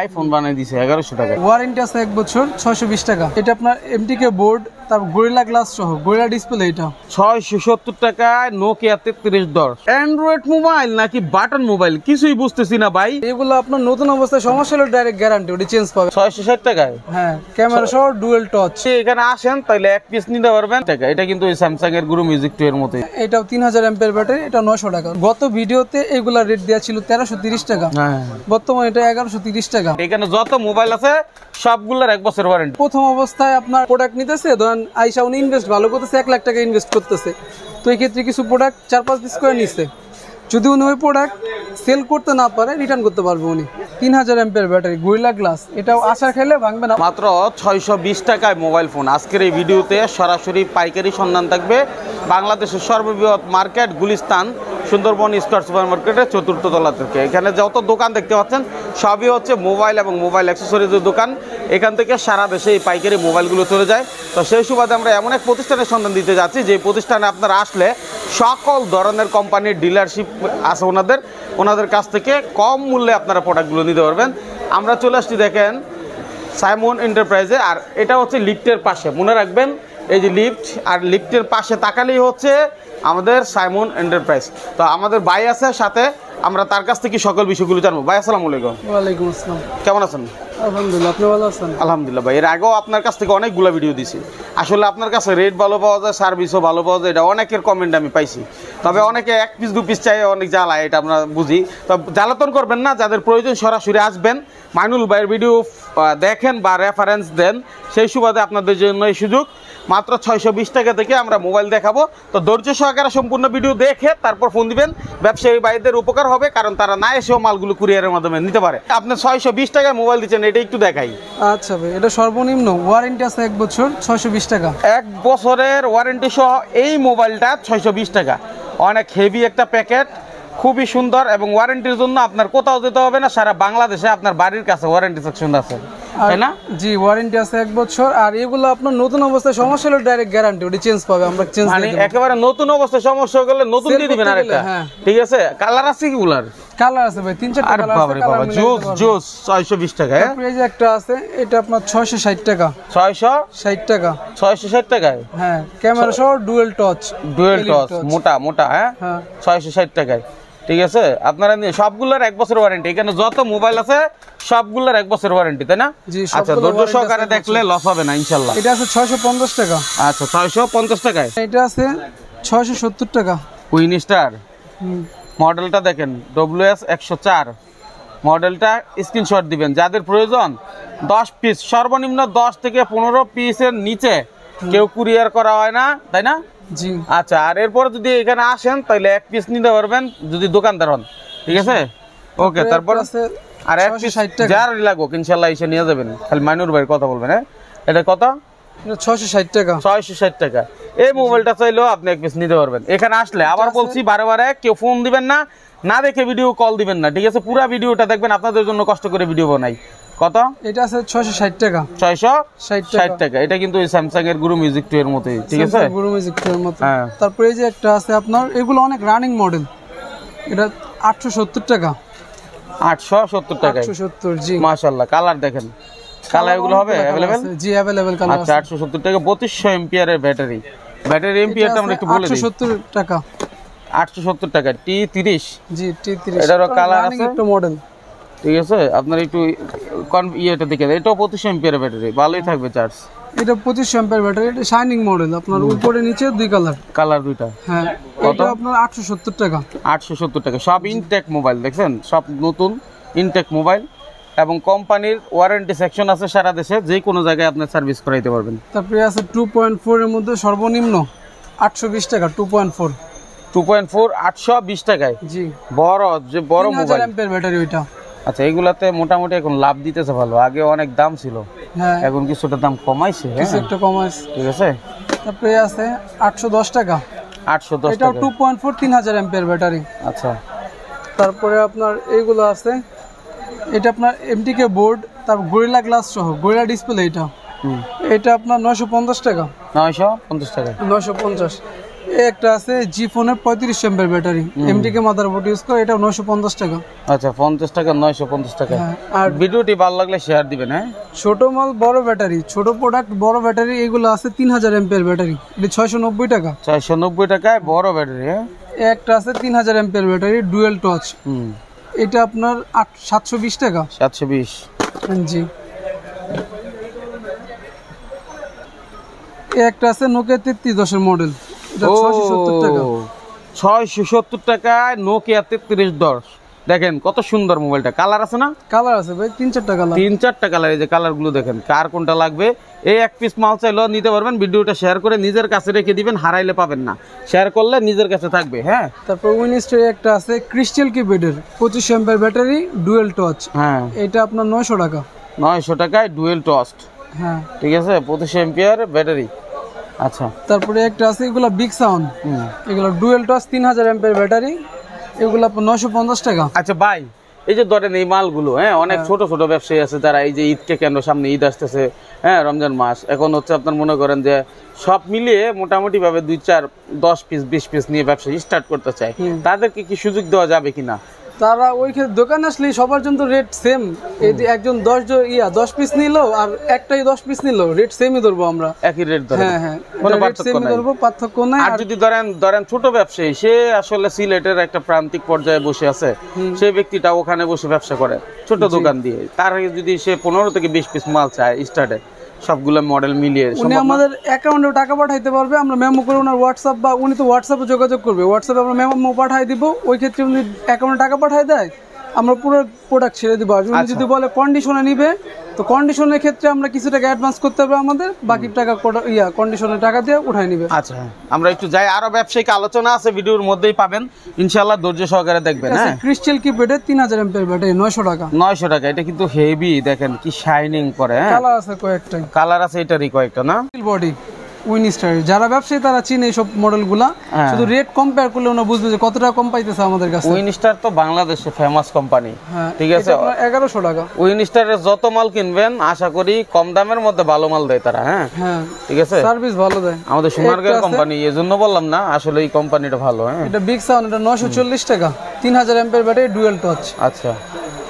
IPhone বানাই দিছে 1100 টাকা। ওয়ারেন্টি আছে 1 বছর, 620 টাকা। এটা আপনার এমটিকে বোর্ড, তারপর গরিলা গ্লাস সহ, গরিলা ডিসপ্লে। এটা 670 টাকায় নোকিয়া 3310। অ্যান্ড্রয়েড মোবাইল নাকি বাটন মোবাইল কিছুই বুঝতেছি না ভাই। এগুলো আপনার নতুন অবস্থায় সমস্যা হলে ডাইরেক্ট গ্যারান্টি, ওটা চেঞ্জ পাবে 660 টাকায়। হ্যাঁ, ক্যামেরা সহ ডুয়াল টচ। এখানে আসেন তাহলে এক পিস নিতে পারবেন। এটা কিন্তু ওই স্যামসাং এর গুরু মিউজিক 2 এর মতই। এটাও 3000 এমপিআর ব্যাটারি, এটা 900 টাকা। গত ভিডিওতে এগুলা রেট দেওয়া ছিল 1330 টাকা, বর্তমানে এটা 1130 টাকা। এখানে যত মোবাইল আছে সবগুলোর 1 বছর ওয়ারেন্টি। প্রথম অবস্থায় আপনার প্রোডাক্ট নিতেছে, ধরেন আইসা উনি ইনভেস্ট ভালো করতেছে, 1 লাখ টাকা ইনভেস্ট করতেছে, তো এই ক্ষেত্রে কিছু প্রোডাক্ট 4-5 পিস করে নিচ্ছে। যদি উনি ওই প্রোডাক্ট সেল করতে না পারে, রিটার্ন করতে পারবে উনি। 3000 এমপিআর ব্যাটারি, গরিলা গ্লাস। এটাও আশা খেলে ভাঙবে না। মাত্র 620 টাকায় মোবাইল ফোন। আজকের এই ভিডিওতে সরাসরি পাইকারি সন্ধান থাকবে বাংলাদেশের সর্ববৃহৎ market Gulistan Sundarban square super মার্কেটের 4th তলা থেকে। এখানে যত দোকান দেখতে পাচ্ছেন সবই হচ্ছে মোবাইল এবং মোবাইল অ্যাক্সেসরিজের দোকান। এখান থেকে সারা দেশে এই পাইকারি মোবাইলগুলো চলে যায়। তো সেই সুবাদে আমরা এমন এক প্রতিষ্ঠানের সন্ধান দিতে যাচ্ছি যে প্রতিষ্ঠানে আপনারা আসলে সকল ধরনের কোম্পানির ডিলারশিপ আছে ওনাদের কাছ থেকে কম মূল্যে আপনারা প্রোডাক্টগুলো নিতে পারবেন। আমরা চলে আসছি দেখেন সাইমন এন্টারপ্রাইজে। আর এটা হচ্ছে লিফটের পাশে, মনে রাখবেন এই যে লিফট, আর লিফটের পাশে তাকালেই হচ্ছে আমাদের সাইমন এন্টারপ্রাইজ। তো আমাদের ভাই আছে সাথে, আমরা তার কাছ থেকে সকল বিষয়গুলো জানবো। ভাই আসসালামু আলাইকুম। ওয়ালাইকুম আসসালাম। কেমন আছেন? আলহামদুলিল্লাহ, আপনি ভালো আছেন? আলহামদুলিল্লাহ ভাই। এর আগেও আপনার কাছ থেকে অনেকগুলো ভিডিও দিছি। আসলে আপনার কাছে রেট ভালো পাওয়া যায়, সার্ভিসও ভালো পাওয়া যায়, এটা অনেকের কমেন্ট আমি পাইছি। তবে অনেকে 1 পিস 2 পিস চাই, অনেক জ্বালায়, এটা আমরা বুঝি। তো জ্বালাতন করবেন না, যাদের প্রয়োজন সরাসরি আসবেন, মাইনুল ভাইয়ের ভিডিও দেখেন বা রেফারেন্স দেন, সেই সুবাদে আপনাদের জন্য এই সুযোগ। মাত্র 620 টাকা থেকে আমরা মোবাইল দেখাবো। তো ধৈর্য সহকারে সম্পূর্ণ ভিডিও দেখে তারপর ফোন দিবেন। ব্যবসায়ী ভাইদের উপকার হবে, কারণ তারা না এসেও মালগুলো কুরিয়ারের মাধ্যমে নিতে পারে। আপনি 620 টাকায় মোবাইল দিচ্ছেন, এটা একটু দেখাই। আচ্ছা ভাই, এটা সর্বনিম্ন ওয়ারেন্টি আছে 1 বছর, 620 টাকা। 1 বছরের ওয়ারেন্টি সহ এই মোবাইলটা 620 টাকা। অনেক হেভি একটা প্যাকেট, খুবই সুন্দর, এবং ওয়ারেন্টির জন্য আপনার কোথাও যেতে হবে না। সারা বাংলাদেশে আপনার বাড়ির কাছে ওয়ারেন্টি সেকশন আছে, তাই না? জি, ওয়ারেন্টি আছে 1 বছর। আর এগুলো আপনার নতুন অবস্থায় সমস্যা হলে ডাইরেক্ট গ্যারান্টি, ওটা চেঞ্জ পাবে, আমরা চেঞ্জ মানে একেবারে নতুন অবস্থায় সমস্যা হলে নতুন দিয়ে দিবেন আরেকটা। ঠিক আছে। কালার আছে কি গুলার? কালার আছে ভাই 3-4টা কালার আছে। বাবা রে বাবা, জোস 620 টাকা। এই যে একটা আছে, এটা আপনার 660 টাকা। 660 টাকা, 660 টাকায়। হ্যাঁ, ক্যামেরা সহ ডুয়াল টচ। মোটা হ্যাঁ, 660 টাকায়। ঠিক আছে। আপনারা সবগুলোর 1 বছর ওয়ারেন্টি। এখানে যত মোবাইল আছে সবগুলোর 1 বছর ওয়ারেন্টি, তাই না? আচ্ছা, ধৈর্য সহকারে দেখলে লস হবে না ইনশাআল্লাহ। এটা আছে 650 টাকা। আচ্ছা, 650 টাকায়। এটা আছে 670 টাকা। কুইন স্টার মডেলটা দেখেন, WS 104 মডেলটা। স্ক্রিনশট দিবেন যাদের প্রয়োজন। 10 পিস, সর্বনিম্ন 10 থেকে 15 পিসের নিচে কেউ কুরিয়ার করা হয় না, তাই না? জি। আচ্ছা, আর এরপর যদি এখানে আসেন তাহলে 1 পিস নিতে পারবেন যদি দোকানদার হন। ঠিক আছে, ওকে। তারপর আর 1 পিস যার লাগুক ইনশাআল্লাহ এসে নিয়ে যাবেন। খালি মাইনুর ভাইয়ের কথা বলবেন। হ্যাঁ, এটা কত? এটা 660 টাকা। 660 টাকা। এই মোবাইলটা চাইলেও আপনি 1 পিস নিতে পারবেন। এখানে আসলে আবার বলছি, বারে কেউ ফোন দিবেন না, না দেখে ভিডিও কল দিবেন না। ঠিক আছে, পুরো ভিডিওটা দেখবেন, আপনাদের জন্য কষ্ট করে ভিডিও বানাই। কত? এটা আছে 660 টাকা। 660 টাকা। এটা কিন্তু ওই স্যামসাং এর গুরু মিউজিক 2 এর মতই। ঠিক আছে, গুরু মিউজিক 2 এর মতো। তারপরে এই যে একটা আছে আপনার, এগুলো অনেক রানিং মডেল। এটা 870 টাকা। 870 টাকা। 870। জি, মাশাআল্লাহ। কালার দেখেন, কালার এগুলো হবে अवेलेबल? জি, अवेलेबल কালার আছে। আচ্ছা, 870 টাকা। 3200 এমপিআর ব্যাটারি এমপিআরটা আমরা একটু বলে দিই। 870 টাকা। 870 টাকা। T30। জি, T30। এটারও কালার আছে, একটা মডেল। ঠিক আছে। আপনার একটু ইয়েটা দেখে, এটাও 2500 এমপিআর ব্যাটারি, ভালোই থাকবে চার্জ। এটা 2500 এমপিআর ব্যাটারি। এটা শাইনিং মডেল, আপনার উপরে নিচে 2 কালার দুইটা। হ্যাঁ, এটা আপনার 870 টাকা। 870 টাকা। সব ইনটেক মোবাইল, দেখছেন, সব নতুন ইনটেক মোবাইল, এবং কোম্পানির ওয়ারেন্টি সেকশন আছে সারা দেশে, যে কোনো জায়গায় আপনি সার্ভিস করাইতে পারবেন। তারপরে আছে 2.4 এর মধ্যে সর্বনিম্ন 820 টাকা। 2.4 820 টাকায়। জি, বড় মোবাইল, 3000 এমপিআর ব্যাটারি ওইটা। আচ্ছা, এগুলাতে মোটামুটি এখন লাভ দিতেছে ভালো। আগে অনেক দাম ছিল, হ্যাঁ, এখন কিছুটা দাম কমাইছে। কিছু একটা কমাইছে। ঠিক আছে। তারপরে আছে 810 টাকা। 810 এটা টাকা। 2.4 3000 এমপিআর ব্যাটারি। আচ্ছা, তারপরে আপনার এইগুলো আছে, এটা আপনার এমটিকে বোর্ড, তারপর গরিলা গ্লাস সহ, গরিলা ডিসপ্লে। এটা আপনার 950 টাকা। 950 টাকা। 950। একটা আছে জি ফোনের 35 এমপিআর ব্যাটারি, এমটিকে মাদারবোর্ড ইউজ করে, এটা 950 টাকা। আচ্ছা 50 টাকা, 950 টাকা। আর ভিডিওটি ভালো লাগলে শেয়ার দিবেন। হ্যাঁ, ছোট মাল বড় ব্যাটারি, ছোট প্রোডাক্ট বড় ব্যাটারি, এগুলো আছে 3000 এমপিআর ব্যাটারি, এটা 690 টাকা। 690 টাকায় বড় ব্যাটারি। হ্যাঁ, একটা আছে 3000 এমপিআর ব্যাটারি ডুয়েল টচ, এটা আপনার 720 টাকা। 720। জি। একটা আছে নোকিয়া 3310 মডেল, এটা 670 টাকা। 670 টাকায় নোকিয়া 3310। দেখেন কত সুন্দর মোবাইলটা। কালার আছে না? কালার আছে ভাই, 3-4টা কালার। 3-4টা কালার। এই যে কালারগুলো দেখেন, কার কোনটা লাগবে এই এক পিস মাল চাইলেও নিতে পারবেন। ভিডিওটা শেয়ার করে নিজের কাছে রেখে দিবেন, হারাইলে পাবেন না। শেয়ার করলে নিজের কাছে থাকবে। হ্যাঁ, তারপর উইনস্টার একটা আছে ক্রিস্টাল কিপ্যাডের 25 এমপিআর ব্যাটারি ডুয়েল টচ, হ্যাঁ, এটা আপনার 900 টাকা। 900 টাকায় ডুয়েল টস্ট। হ্যাঁ, ঠিক আছে, 25 এমপিআর ব্যাটারি। আচ্ছা, তারপরে একটা আছে এগুলা বিগ সাউন্ড, এগুলো ডুয়েল টচ 3000 এমপিআর ব্যাটারি, এগুলো আপনার 950 টাকা। আচ্ছা ভাই, এই যে ধরেন এই মালগুলো, হ্যাঁ, অনেক ছোট ছোট ব্যবসায়ী আছে যারা এই যে ঈদকে কেন্দ্র, সামনে ঈদ আসতেছে, হ্যাঁ, রমজান মাস এখন হচ্ছে, আপনার মনে করেন যে সব মিলিয়ে মোটামুটি ভাবে 2-4-10 পিস 20 পিস নিয়ে ব্যবসা স্টার্ট করতে চায়, তাদেরকে কি সুযোগ দেওয়া যাবে কিনা? তারা ওইখানে দোকানে আসলে সবার জন্য রেট সেম। এই যে একজন 10 পিস নিল আর একটাই 10 পিস নিল, রেট সেমই ধরবো আমরা, একই রেট ধরবো। হ্যাঁ হ্যাঁ, কোনো রেট সেমই ধরবো, পার্থক্য নাই। আর যদি ধরেন ছোট ব্যবসায়ী, সে আসলে সিলেটের একটা প্রান্তিক পর্যায়ে বসে আছে, সেই ব্যক্তিটা ওখানে বসে ব্যবসা করে ছোট দোকান দিয়ে, তার যদি সে 15 থেকে 20 পিস মাল চায় স্টার্টে, সবগুলো মডেল মিলিয়ে, উনি আমাদের অ্যাকাউন্টে টাকা পাঠাইতে পারবে, আমরা মেমো করে ওনার হোয়াটসঅ্যাপ, বা উনি তো হোয়াটসঅ্যাপে যোগাযোগ করবে, হোয়াটসঅ্যাপে আমরা মেমো পাঠাই দিব, ওই ক্ষেত্রে উনি অ্যাকাউন্টে টাকা পাঠায় দেয়, আমরা পুরো প্রোডাক্ট ছেড়ে দিব। আর উনি যদি বলে কন্ডিশনে নিবে, তো কন্ডিশনের ক্ষেত্রে আমরা কিছু টাকা অ্যাডভান্স করতে হবে আমাদের, বাকি টাকা কন্ডিশনের টাকা দিয়ে উঠাই নিবে। আচ্ছা, আমরা একটু যাই, আরো ব্যবসায়িক আলোচনা আছে ভিডিওর মধ্যেই পাবেন, ইনশাআল্লাহ ধৈর্য সহকারে দেখবেন। হ্যাঁ, ক্রিস্টাল কিপ্যাডের 3000 এমপিআর ব্যাটারি 900 টাকা। 900 টাকা। এটা কিন্তু হেভি, দেখেন কি শাইনিং করে। হ্যাঁ, কালার আছে কয়েকটাই, কালার আছে এটারই কয়েকটা না? বডি উইনস্টার, যারা ব্যবসায়ী তারা চিনে এইসব মডেলগুলা, শুধু রেট কম্পেয়ার করলে ওনা বুঝবে যে কত টাকা কম পাইতেছে আমাদের কাছে। উইনস্টার তো বাংলাদেশে ফেমাস কোম্পানি, ঠিক আছে। 1100 টাকা। উইনস্টারের যত মাল কিনবেন আশা করি কম দামের মধ্যে ভালো মাল দেয় তারা। হ্যাঁ হ্যাঁ, ঠিক আছে, সার্ভিস ভালো দেয়। আমাদের সোনারগাঁও কোম্পানি, এজন্য বললাম না, আসলে এই কোম্পানিটা ভালো। হ্যাঁ, এটা বিগ সাউন্ড, এটা 940 টাকা, 3000 এমপিআর ব্যাটারি ডুয়াল টচ। আচ্ছা,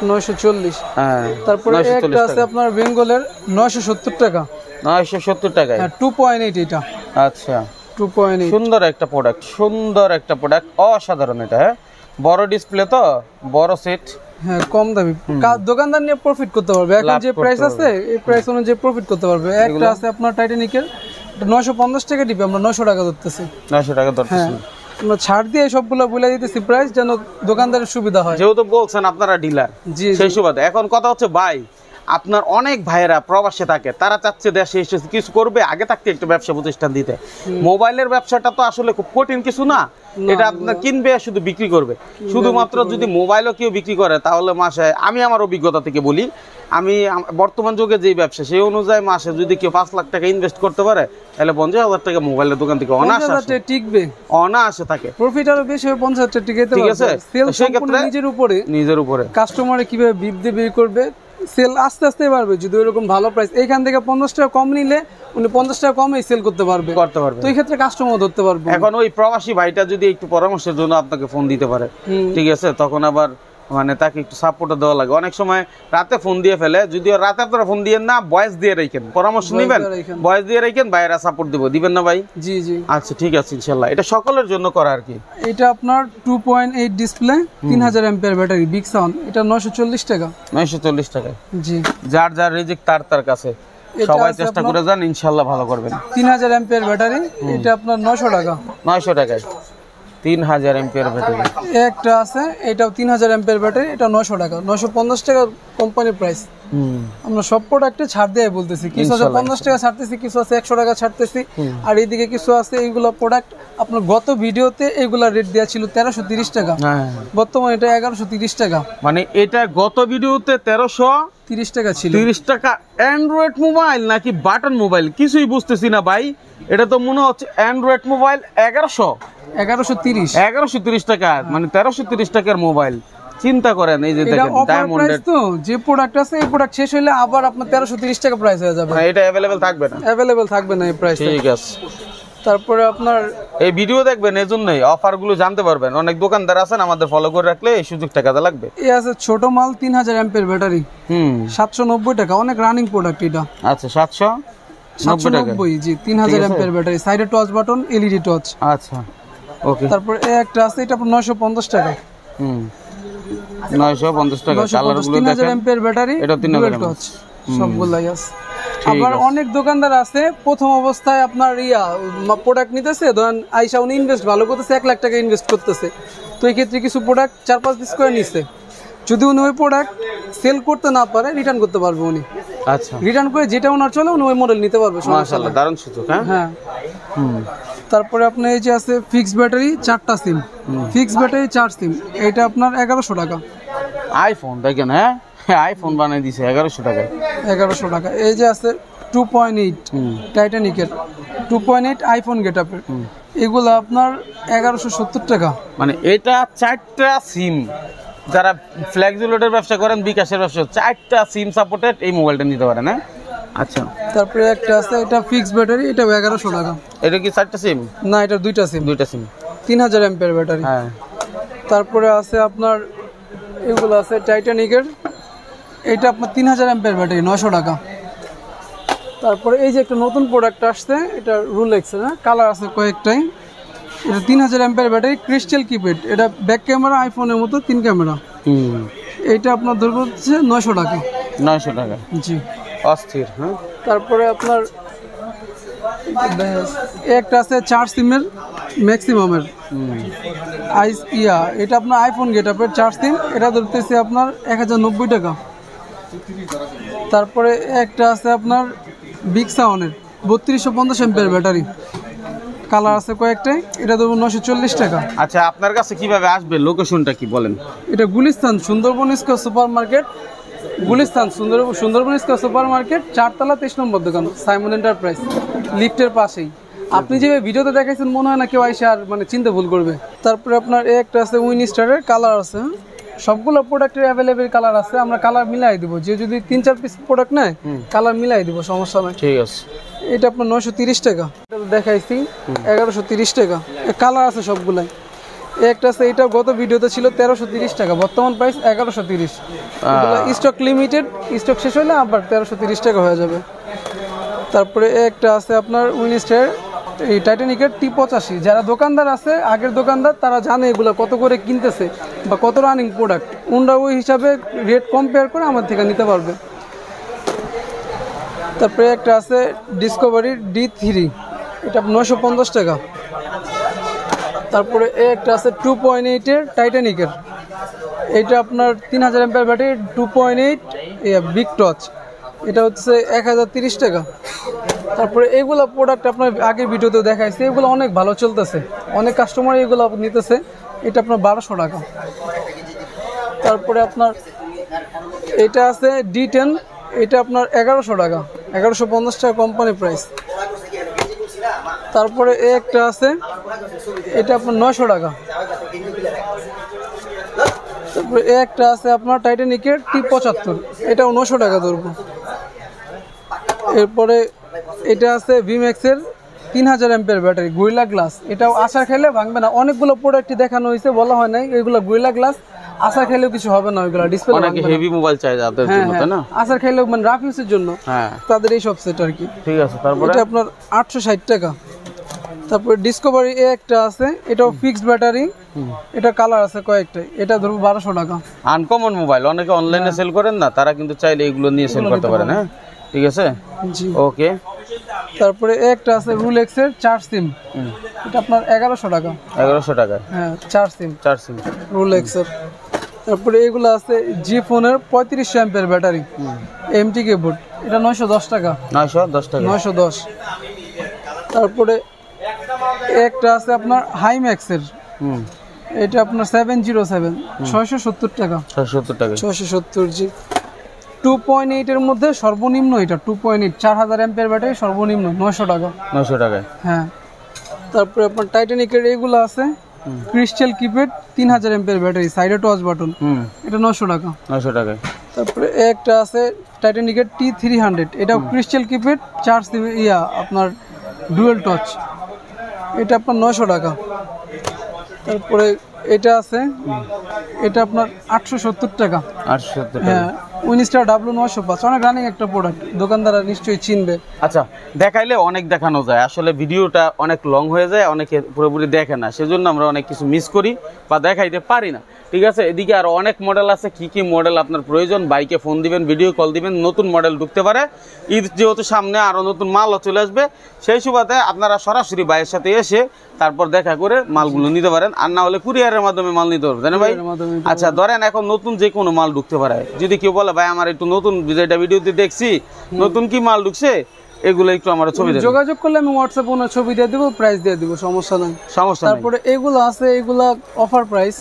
940। হ্যাঁ, তারপরে একটা আছে আপনার বেঙ্গলের 970 টাকা। 970 টাকায় 2.8 এটা। আচ্ছা, 2.8 সুন্দর একটা প্রোডাক্ট, সুন্দর একটা প্রোডাক্ট, অসাধারণ এটা। হ্যাঁ, বড় ডিসপ্লে তো, বড় সেট, হ্যাঁ, কম দামি, দোকানদার নিয়ে প্রফিট করতে পারবে। এখন যে প্রাইস আছে এই প্রাইস অনুযায়ী প্রফিট করতে পারবে। একটা আছে আপনার টাইটানিকের 950 টাকা দিবে, আমরা 900 টাকা ধরতেছি। 900 টাকা ধরতেছি। আমরা ছাড় দিয়ে সবগুলো বলে দিতেছি প্রাইস, যেন দোকানদারের সুবিধা হয়। যেহেতু বলছেন আপনারা ডিলার, জি, সেই সুবাদে এখন কথা হচ্ছে ভাই, আপনার অনেক ভাইয়েরা প্রবাসে থাকে, তারা চাচ্ছে দেশে এসে কিছু করবে, আগে থাকতে একটা ব্যবসা প্রতিষ্ঠান দিতে। মোবাইলের ব্যবসাটা তো আসলে খুব কঠিন কিছু না, এটা আপনার কিনবে শুধু বিক্রি করবে। শুধুমাত্র যদি মোবাইলও কেউ বিক্রি করে, তাহলে মাসে, আমি আমার অভিজ্ঞতা থেকে বলি, আমি বর্তমান যুগে যেই ব্যবসা, সেই অনুযায়ী মাসে যদি কেউ 5 লাখ টাকা ইনভেস্ট করতে পারে, তাহলে 50,000 টাকা মোবাইলের দোকান থেকে অনায়াসে টিকবে, অনায়াসে থাকে। প্রফিট আরো বেশি হবে, 50,000 টাকা টিকে। ঠিক আছে, সেই ক্ষেত্রে নিজের উপরে কাস্টমারে কিভাবে বিপদে বের করবে, সেল আস্তে আস্তে বাড়বে। যদি ওইরকম ভালো প্রাইস, এইখান থেকে 50 টাকা কম নিলে উনি 50 টাকা কমে সেল করতে পারবে। তো এই ক্ষেত্রে কাস্টমার ধরতে পারবে। এখন ওই প্রবাসী ভাইটা যদি একটু পরামর্শের জন্য আপনাকে ফোন দিতে পারে, ঠিক আছে, তখন আবার মানে তাকে একটু সাপোর্ট দেওয়া লাগে। অনেক সময় রাতে ফোন দিয়ে ফেলে, যদিও রাতে আপনারা ফোন দিয়েন না, ভয়েস দিয়ে রাখেন, পরামর্শ নিবেন, ভয়েস দিয়ে রাখেন, ভাইয়েরা সাপোর্ট দিবেন না ভাই? জি জি, আচ্ছা ঠিক আছে, ইনশাআল্লাহ এটা সকলের জন্য করা আর কি। এটা আপনার 2.8 display, 3000 MPR battery, big sound, এটা 940 টাকা। 940 টাকা। জি, যার যার রিজিক তার কাছে, সবাই চেষ্টা করে যান, ইনশাআল্লাহ ভালো করবেন। 3000 এমপিআর ব্যাটারি, এটা আপনার 900 টাকা। 900 টাকায় 3000 এমপিআর ব্যাটারি। একটা আছে, এটাও 3000 এমপিআর ব্যাটারি, এটা 900 টাকা, 950 টাকা কোম্পানি প্রাইস। আমরা সব প্রোডাক্টে ছাড় দিয়ে বলতেছি, কিছু আছে 50 টাকা ছাড়তেছি, কিছু আছে 100 টাকা ছাড়তেছি, আর এইদিকে কিছু আছে এইগুলো প্রোডাক্ট আপনার গত ভিডিওতে এইগুলা রেট দেওয়া ছিল 1330 টাকা, বর্তমানে এটা 1130 টাকা। মানে এটা গত ভিডিওতে 1330 টাকা ছিল। 30 টাকা অ্যান্ড্রয়েড মোবাইল নাকি বাটন মোবাইল কিছুই বুঝতেছি না ভাই, এটা তো মনে হচ্ছে অ্যান্ড্রয়েড মোবাইল। 1130 টাকা, মানে 1330 টাকার মোবাইল। চিন্তা করেন, এই যে দেখেন ডায়মন্ডের তো যে প্রোডাক্ট আছে, এই প্রোডাক্ট শেষ হলে আবার আপনার 1330 টাকা প্রাইস হয়ে যাবে। এটা अवेलेबल থাকবে না, अवेलेबल থাকবে না এই প্রাইস। ঠিক আছে। তারপরে আপনার এই ভিডিও দেখবেন, এই জন্যই অফারগুলো জানতে পারবেন। অনেক দোকানদার আছেন, আমাদের ফলো করে রাখলে এই সুযোগটা কাজে লাগবে। এই আছে ছোট মাল 3000 অ্যাম্পের ব্যাটারি, 790 টাকা, অনেক রানিং প্রোডাক্ট এটা। আচ্ছা 790 জি 3000 অ্যাম্পের ব্যাটারি, সাইডে টচ বাটন, এলইডি টচ। আচ্ছা ওকে। তারপর একটা আছে, এটা আপনার 950 টাকা। 950 টাকা। কালারগুলো 3000 অ্যাম্পের ব্যাটারি, এটা 3000 টচ, সবগুলাই আছে। আবার অনেক দোকানদার আছে প্রথম অবস্থায় আপনার প্রোডাক্ট নিতেছে, ধরেন আইসা উনি ইনভেস্ট ভালো করতেছে, 1 লাখ টাকা ইনভেস্ট করতেছে। তো এই ক্ষেত্রে কিছু প্রোডাক্ট 4-5 পিস করে নিচ্ছে। যদি উনি ওই প্রোডাক্ট সেল করতে না পারে, রিটার্ন করতে পারবে উনি। আচ্ছা, রিটার্ন করে যেটা ওনার চলে উনি ওই মডেল নিতে পারবে। মাশাআল্লাহ, দারুণ সুযোগ। হ্যাঁ। তারপরে আপনার এই যে আছে ফিক্সড ব্যাটারি 4টা সিম, ফিক্সড ব্যাটারি 4 সিম, এটা আপনার 1100 টাকা। আইফোন দেখেন, হ্যাঁ আইফোন বানিয়ে দিছে 1100 টাকায়। 1100 টাকা। এই যে আছে 2.8 টাইটানিকের, 2.8 আইফোন গেটআপের, এগুলো আপনার 1170 টাকা। মানে এটা 4টা সিম, যারা ফ্লেক্সিলোডের ব্যবসা করেন, বিকাশের ব্যবসা, 4টা সিম সাপোর্টেড এই মোবাইলটা নিতে পারেন। হ্যাঁ আচ্ছা। তারপরে একটা আছে, এটা ফিক্সড ব্যাটারি, এটা 1100 টাকা। এটা কি 4টা সিম? না, এটা 2টা সিম, 3000 অ্যাম্পের ব্যাটারি। হ্যাঁ। তারপরে আছে আপনার এগুলো আছে টাইটানিকের, এটা আপনার 3000 অ্যাম্পের ব্যাটারি, 900 টাকা। তারপরে এই যে একটা নতুন প্রোডাক্ট আসছে, এটা রুলেক্সের, হ্যাঁ, কালার আছে কয়েকটাই। এটা 3000 অ্যাম্পের ব্যাটারি, ক্রিস্টাল কিপ্যাড, এটা ব্যাক ক্যামেরা আইফোনের মতো 3 ক্যামেরা। এইটা আপনার ধরবো হচ্ছে 900 টাকা। 900 টাকা, জি অস্থির। হ্যাঁ। তারপরে আপনার একটা আছে 4 সিমের ম্যাক্সিমামের এটা আপনার আইফোন গেটআপের 4 সিম, এটা ধরতেছে আপনার 1090 টাকা। তারপরে একটা আছে আপনার বিগ সাউন্ডের 3250 অ্যাম্পের ব্যাটারি, কালার আছে কয়েকটাই, এটা ধরবো 940 টাকা। আচ্ছা, আপনার কাছে কিভাবে আসবে, লোকেশনটা কি বলেন? এটা Gulistan Sundarban square super market, Gulistan Sundarban square super market, 4 তলা 23 নম্বর দোকান, সাইমন এন্টারপ্রাইজ, লিফটের পাশেই। আপনি যে ভিডিওতে দেখাইছেন, মনে হয় না কেউ আইসা আর মানে চিন্তা ভুল করবে। তারপরে আপনার একটা আছে উইনস্টারের, কালার আছে, সবগুলো প্রোডাক্টের অ্যাভেলেবেল কালার আছে, আমরা কালার মিলাই দিব। যে যদি 3-4 পিস প্রোডাক্ট নেয়, কালার মিলাই দিব, সমস্যা নাই। ঠিক আছে। এটা আপনার 930 টাকা, এটা দেখাইছি 1130 টাকা। কালার আছে সবগুলাই। একটা আছে, এটা গত ভিডিওতে ছিল 1330 টাকা, বর্তমান প্রাইস 1130। স্টক লিমিটেড, স্টক শেষ হলে আবার 1330 টাকা হয়ে যাবে। তারপরে একটা আছে আপনার উইনস্টার এই টাইটানিকের T85, যারা দোকানদার আছে আগের দোকানদার, তারা জানে এগুলো কত করে কিনতেছে বা কত রানিং প্রোডাক্ট, ওনরা ওই হিসাবে রেট কম্পেয়ার করে আমার থেকে নিতে পারবে। তারপরে একটা আছে ডিসকভারি D3, এটা 950 টাকা। তারপরে একটা আছে 2.8 এর টাইটানিকের, এটা আপনার 3000 অ্যাম্পের ব্যাটারি, 2.8 বিগ টচ, এটা হচ্ছে 1030 টাকা। তারপরে এইগুলো প্রোডাক্ট আপনার আগের ভিডিওতে দেখাইছে, এগুলো অনেক ভালো চলতেছে, অনেক কাস্টমার এগুলো নিতেছে, এটা আপনার 1200 টাকা। তারপরে আপনার এটা আছে D10, এটা আপনার 1100 টাকা, 1150 টাকা কোম্পানি প্রাইস। তারপরে একটা আছে, এটা আপনার 900 টাকা। তারপরে একটা আছে আপনার টাইটানিকের T75, এটাও 900 টাকা ধরবো। এরপরে এটা আছে ভিম্যাক্সের 3000 অ্যাম্পের ব্যাটারি, গরিলা গ্লাস, এটাও আশা খেলে ভাঙবে না। অনেকগুলো প্রোডাক্টই দেখানো হয়েছে, বলা হয় নাই এগুলো গরিলা গ্লাস, আশা খেলেও কিছু হবে না, ওইগুলো ডিসপ্লে অনেক হেভি মোবাইল চাই যাদের জন্য, তাই না? আশা খেলেও মানে রাফ ইউজের জন্য, হ্যাঁ, তাদের এই সব সেট আর কি। ঠিক আছে। তারপরে এটা আপনার 860 টাকা। তারপরে ডিসকভারি একটা আছে, এটাও ফিক্সড ব্যাটারি, এটা কালার আছে কয়েকটাই, এটা ধরুন 1200 টাকা। আনকমন মোবাইল, অনেকে অনলাইনে সেল করেন না, তারা কিন্তু চাইলে এগুলো নিয়ে সেল করতে পারেন। হ্যাঁ ঠিক আছে, জি ওকে। তারপরে একটা আছে রুলেক্সের 4 সিম, এটা আপনার 1100 টাকা। 1100 টাকা, হ্যাঁ, 4 সিম রুলেক্সের। তারপরে এগুলো আছে জি ফোনের 3500 অ্যাম্পের ব্যাটারি, এমটি কিবোর্ড, এটা 910 টাকা। 910 টাকা, 910। তারপরে একটা আছে আপনার হাইম্যাক্সের, এটা আপনার 707, 670 টাকা। 670 টাকা, 670 জি। 2.8 এর মধ্যে সর্বনিম্ন এটা 2.8, 4000 অ্যাম্পের ব্যাটারি, সর্বনিম্ন 900 টাকা। 900 টাকায়, হ্যাঁ। তারপরে আপনার টাইটানিকের এগুলো আছে ক্রিস্টাল কিপ্যাড 3000 অ্যাম্পের ব্যাটারি, সাইডে টচ বাটন, এটা 900 টাকা। 900 টাকায়। তারপরে একটা আছে টাইটানিকের T300, এটাও ক্রিস্টাল কিপ্যাড 4 সিম, আপনার ডুয়েল টচ, এটা আপনার 900 টাকা। তারপরে এটা আছে, এটা আপনার 870 টাকা। 870 টাকা। হ্যাঁ, উইনস্টার W905 অনেক রানিং একটা প্রোডাক্ট, দোকানদাররা নিশ্চয়ই চিনবে। আচ্ছা, দেখাইলে অনেক দেখানো যায়, আসলে ভিডিওটা অনেক লং হয়ে যায়, অনেকে পুরোপুরি দেখে না, সেজন্য আমরা অনেক কিছু মিস করি বা দেখাইতে পারি না। ঠিক আছে, এদিকে আরো অনেক মডেল আছে, কি কি মডেল আপনার প্রয়োজন বাইকে ফোন দিবেন, ভিডিও কল দিবেন, নতুন মডেল ঢুকতে পারে। ঈদ যেহেতু সামনে, আরো নতুন মালও চলে আসবে, সেই সুবাদে আপনারা সরাসরি ভাইয়ের সাথে এসে তারপর দেখা করে মালগুলো নিতে পারেন, আর না হলে কুরিয়ারের মাধ্যমে মাল নিতে পারবেন, তাই না ভাই? কুরিয়ারের মাধ্যমে নিতে আচ্ছা, ধরেন এখন নতুন যে কোনো মাল ঢুকতে পারে, যদি কেউ বলে ভাই আমার একটু নতুন, যেটা ভিডিওতে দেখছি নতুন কি মাল ঢুকছে, এগুলো একটু আমার ছবি দেন। যোগাযোগ করলে আমি হোয়াটসঅ্যাপে ওনার ছবি দিয়ে দেবো, প্রাইস দিয়ে দেবো, সমস্যা নাই। সমস্যা নেই। তারপরে এগুলো আছে, এগুলা অফার প্রাইস,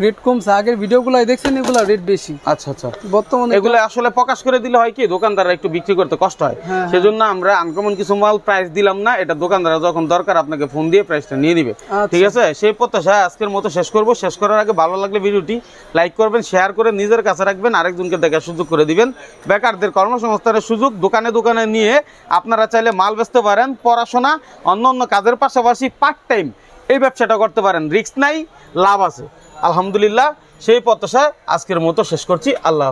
রেট কমছে। আগের ভিডিওগুলো দেখছেন, এগুলা রেট বেশি। আচ্ছা আচ্ছা, বর্তমানে এগুলো আসলে প্রকাশ করে দিলে হয় কি, দোকানদাররা একটু বিক্রি করতে কষ্ট হয়, হ্যাঁ, সেজন্য আমরা আনকমন কিছু মাল প্রাইস দিলাম না, এটা দোকানদাররা যখন দরকার আপনাকে ফোন দিয়ে প্রাইসটা নিয়ে দিবে। আচ্ছা। ঠিক আছে, সেই প্রত্যাশায় আজকের মতো শেষ করব। শেষ করার আগে ভালো লাগলে ভিডিওটি লাইক করবেন, শেয়ার করে নিজের কাছে রাখবেন, আরেকজনকে দেখার সুযোগ করে দিবেন। বেকারদের কর্মসংস্থানের সুযোগ দোকানে দোকানে নিয়ে আপনারা চাইলে মাল বেচতে পারেন, পড়াশোনা অন্য অন্য কাজের পাশাপাশি পার্ট টাইম এই ব্যবসাটা করতে পারেন, রিস্ক নাই, লাভ আছে। আলহামদুলিল্লাহ, সেই প্রত্যাশায় আজকের মতো শেষ করছি। আল্লাহ।